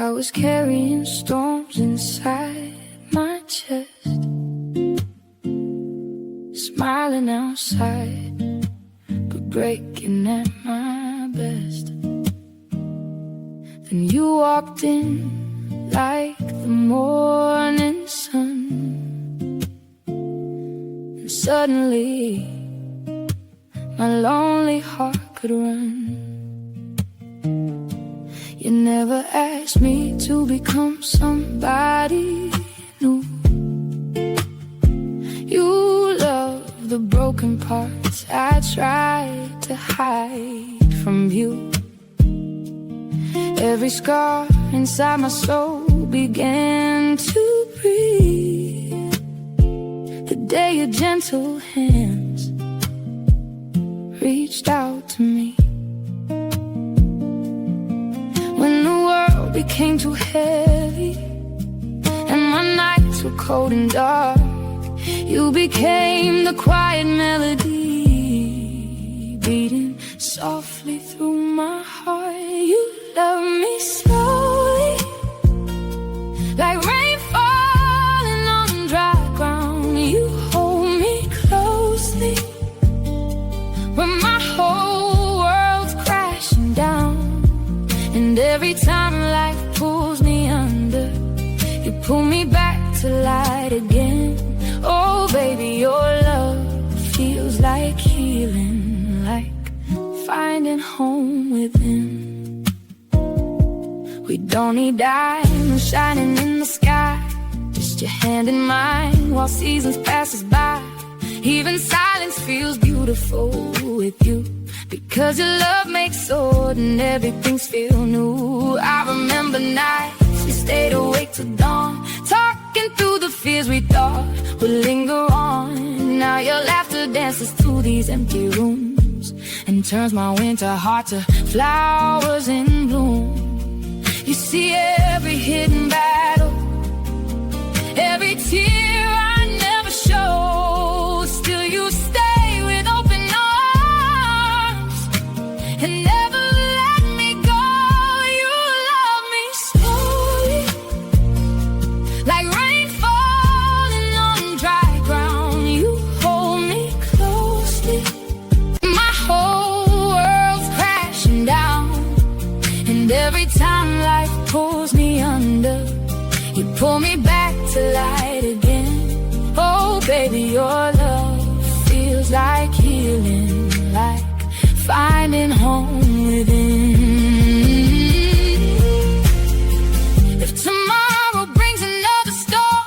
I was carrying storms inside my chest, smiling outside, but breaking at my best. Then you walked in like the morning sun, and suddenly my lonely heart could run. You never asked me to become somebody new. You love the broken parts I tried to hide from you. Every scar inside my soul began to breathe the day your gentle hands reached out to me. When the world became too heavy and my nights were cold and dark, you became the quiet melody beating softly through my heart. You love me slowly, like rain falling on dry ground. You hold me closely when my whole world's crashing down. And every time life pulls me under, you pull me back to light again. Oh baby, your love feels like healing, like finding home within. We don't need diamonds shining in the sky, just your hand in mine while seasons pass us by. Even silence feels beautiful with you, because your love makes ordinary things feel new. I remember nights we stayed awake till dawn, talking through the fears we thought would linger on. Now your laughter dances through these empty rooms and turns my winter heart to flowers in bloom. You see every hidden battle, every tear I never showed. Still you stay with open arms and never let me go. You love me slowly, like rain falling on dry ground. You hold me closely, my whole world's crashing down. And every time life pulls me under, you pull me back to light again. Oh baby, your love feels like healing, like finding home within. If tomorrow brings another storm,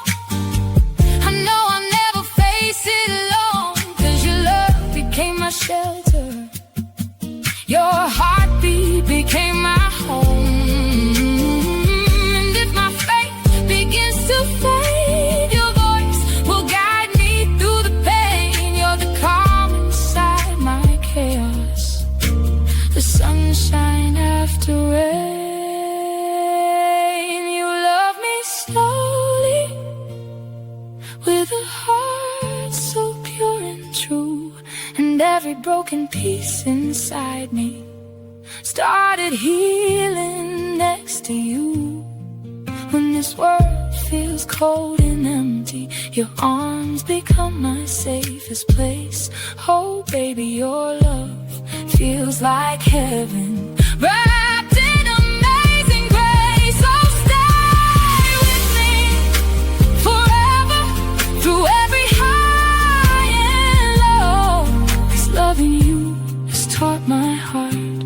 I know I'll never face it alone, 'cause your love became my shelter, your heartbeat became my home. And if my faith begins to fade, your voice will guide me through the pain. You're the calm inside my chaos, the sunshine after rain. You love me slowly, with a heart so pure and true. And every broken piece inside me started healing next to you. When this world feels cold and empty, your arms become my safest place. Oh baby, your love feels like heaven, wrapped in amazing grace. So stay with me forever, through every high and low. 'Cause loving you has taught my heart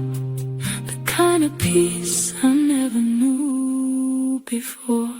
the kind of peace I never knew before.